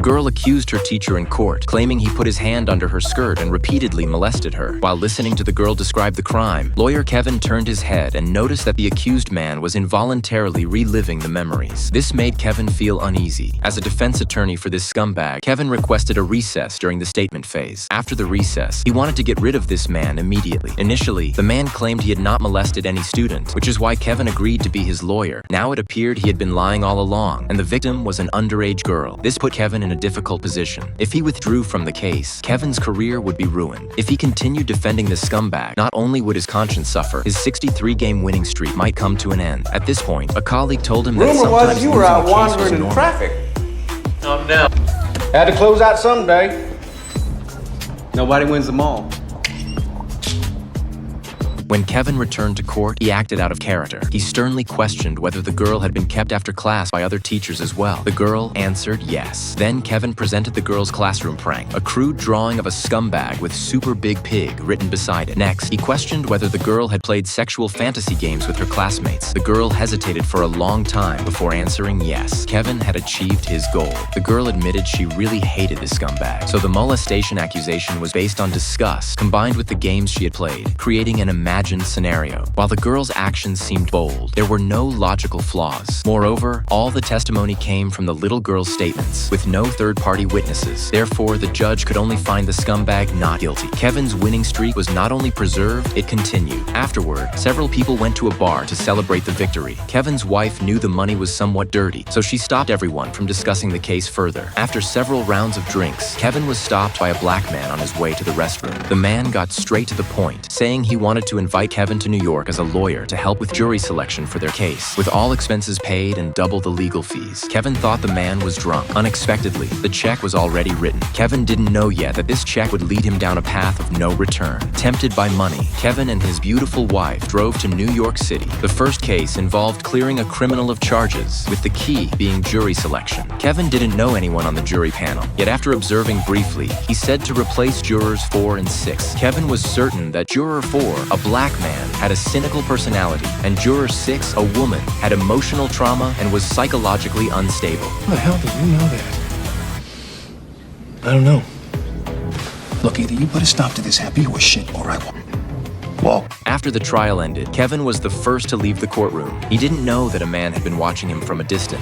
girl accused her teacher in court, claiming he put his hand under her skirt and repeatedly molested her. While listening to the girl describe the crime, lawyer Kevin turned his head and noticed that the accused man was involuntarily reliving the memories. This made Kevin feel uneasy. As a defense attorney for this scumbag, Kevin requested a recess during the statement phase. After the recess, he wanted to get rid of this man immediately. Initially, the man claimed he had not molested any student, which is why Kevin agreed to be his lawyer. Now it appeared he had been lying all along, and the victim was an underage girl. This put Kevin in a difficult position. If he withdrew from the case, Kevin's career would be ruined. If he continued defending this scumbag, not only would his conscience suffer, his 63-game winning streak might come to an end. At this point, a colleague told him that rumor sometimes was you were out losing a case was wandering in normal. traffic. I'm down. Had to close out someday. Nobody wins them all. When Kevin returned to court, he acted out of character. He sternly questioned whether the girl had been kept after class by other teachers as well. The girl answered yes. Then Kevin presented the girl's classroom prank, a crude drawing of a scumbag with super big pig written beside it. Next, he questioned whether the girl had played sexual fantasy games with her classmates. The girl hesitated for a long time before answering yes. Kevin had achieved his goal. The girl admitted she really hated the scumbag, so the molestation accusation was based on disgust combined with the games she had played, creating an imagined scenario. While the girl's actions seemed bold, there were no logical flaws. Moreover, all the testimony came from the little girl's statements, with no third-party witnesses. Therefore, the judge could only find the scumbag not guilty. Kevin's winning streak was not only preserved, it continued. Afterward, several people went to a bar to celebrate the victory. Kevin's wife knew the money was somewhat dirty, so she stopped everyone from discussing the case further. After several rounds of drinks, Kevin was stopped by a black man on his way to the restroom. The man got straight to the point, saying he wanted to invite Kevin to New York as a lawyer to help with jury selection for their case. With all expenses paid and double the legal fees, Kevin thought the man was drunk. Unexpectedly, the check was already written. Kevin didn't know yet that this check would lead him down a path of no return. Tempted by money, Kevin and his beautiful wife drove to New York City. The first case involved clearing a criminal of charges, with the key being jury selection. Kevin didn't know anyone on the jury panel, yet after observing briefly, he said to replace jurors 4 and 6. Kevin was certain that juror 4, a black man, had a cynical personality, and juror 6, a woman, had emotional trauma and was psychologically unstable. How the hell did you know that? I don't know. Look, either you put a stop to this happy horse shit, or I walk. After the trial ended, Kevin was the first to leave the courtroom. He didn't know that a man had been watching him from a distance.